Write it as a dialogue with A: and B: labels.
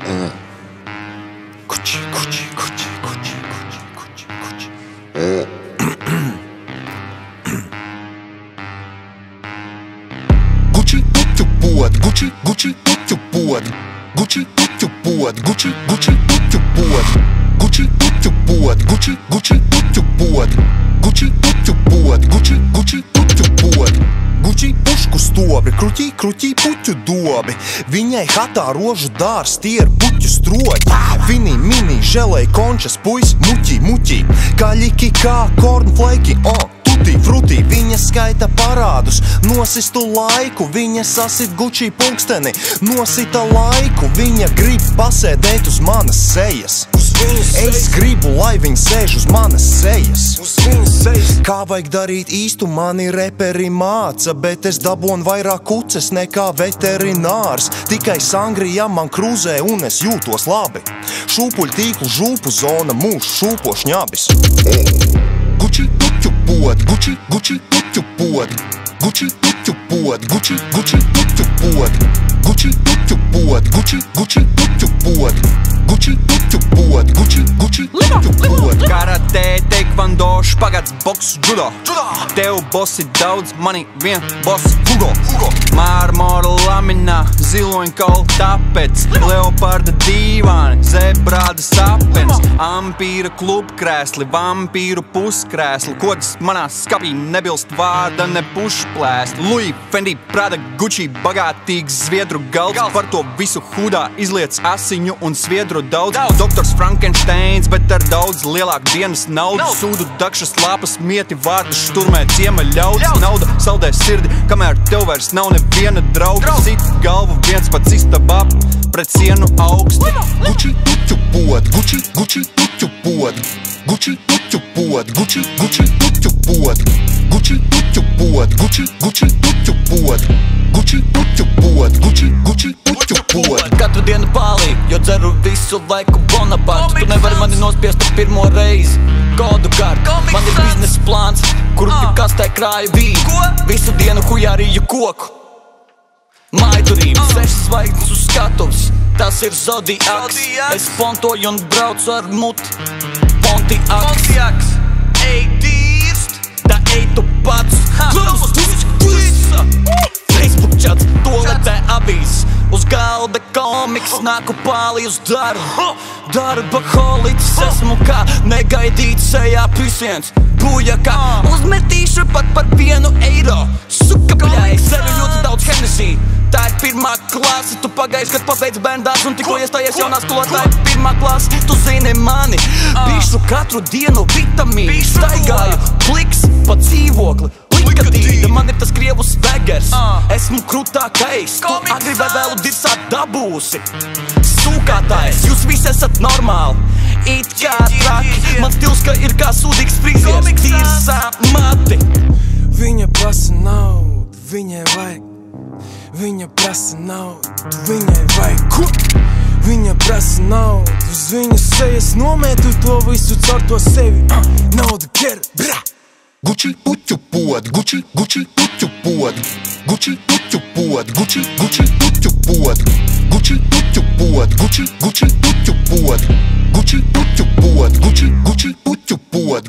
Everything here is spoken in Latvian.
A: Gucci, Gucci, Gucci, Gucci, Gucci, Gucci, Gucci. Gucci, puķu pod, Gucci, Gucci, puķu pod. Gucci, puķu pod, Gucci, Gucci, puķu pod. Gucci, puķu pod, Gucci, Gucci, puķu pod. Gucci, puķu pod, Gucci, Gucci, puķu pod. Gucci pušku stobri, kruķī, kruķī puķu dobi. Viņai hatā rožu dārs, tie ir puķu stroģi. Vinī, mini, želei, končas, puis, muķī, muķī. Kaļiki kā cornflake, tutti, frutti. Viņa skaita parādus, nosistu laiku. Viņa sasit Gucci pulksteni, nosita laiku. Viņa grib pasēdēt uz manas sejas. Es gribu, lai viņi sēž uz manas sejas. Kā vajag darīt īstu, mani reperi māca, bet es dabonu vairāk kuces nekā veterinārs. Tikai sangrijā man krūzē un es jūtos labi. Šūpuļu tīklu žūpu zona, mūs šūpo šņabis. Gucci puķu pod, Gucci, Gucci puķu pod. Gucci puķu pod, Gucci, Gucci puķu pod. Gucci puķu pod, Gucci, Gucci puķu pod. Gucci puķu pod, Gucci, Gucci puķu pod.
B: Karate, taekwondo, špagats, boks, judo. Tev bosi daudz, mani vien bosi Hugo. Mārmora laminā, ziloņkaula tāpēc. Leoparda dīvāni, zebrāda sapens. Ampīra klubkrēsli, vampīru puskrēsli. Kodas manā skapī nebilst vārda, ne pušplēsli. Louis, Fendi, Prada, Gucci, bagātīgs zviedru galds. Par to visu hudā izliec asiņu un sviedru daudz. Doktors Frankensteins, bet ar daudz lielāku dienas naudu. Sūdu dakšas lāpas, mieti vārdu šturmē ciema ļauds. Nauda saldē sirdi, kamēr tev vairs nav neviena drauga. Sit galvu viens pats istabā pret sienu augsti.
A: Gucci puķu pod, Gucci, Gucci puķu pod. Gucci puķu pod, Gucci, Gucci puķu pod. Gucci puķu pod, Gucci, Gucci puķu pod. Gucci puķu pod, Gucci, Gucci puķu pod.
C: Katru dienu pālī, jo dzeru visu laiku Bonaparte. Tu nevari mani nospiest ar pirmo reizi. Kodu kartu, man ir biznesa plāns, kuru kastē krāju vīnu. Visu dienu hujārīju koku. Maidurība, 6 zvaigznes uz skatuves, tas ir Zodiaks. Es pontoju un braucu ar muti. Pontiaks, ej dirst, tā ej tu pats. Facebook čats, toaletē avīzes. Uz galda komiks, nāku pāli uz darbu. Darba holicis, esmu kā negaidīts sejā pisiens. Bujakā, uzmetīšu pat par 1 eiro. Suka bļai, sevi ļoti daudz Hennessy. Tā ir pirmā klase, tu pagaiši, kad pabeidz bērndārs un tikko iestājies jaunā skolā. Tā ir pirmā klase, tu zini mani. Bišu katru dienu vitamīnu. Staigāju pliks pa dzīvokli. Likadīda, man ir tas krievu svegers. Esmu krūtākais, tu agri vai vēlu dirsāt dabūsi. Sūkātājs, jūs visi esat normāli. It kā traki, man stils, ka ir kā sūdīgs frizieris. Tirsā mati.
D: Viņa prasa naudu, viņai vajag. Viņa prasa naudu, viņai vajag. Ko? Viņa prasa naudu, uz viņas sejas nomētu to visu caur to sevi. Nauda ķer, bra!
A: Gucci puķu pod, Gucci, Gucci puķu pod. Gucci puķu pod, Gucci, Gucci puķu pod. Gucci puķu pod, Gucci, Gucci puķu pod. Gucci puķu pod, Gucci, Gucci puķu pod.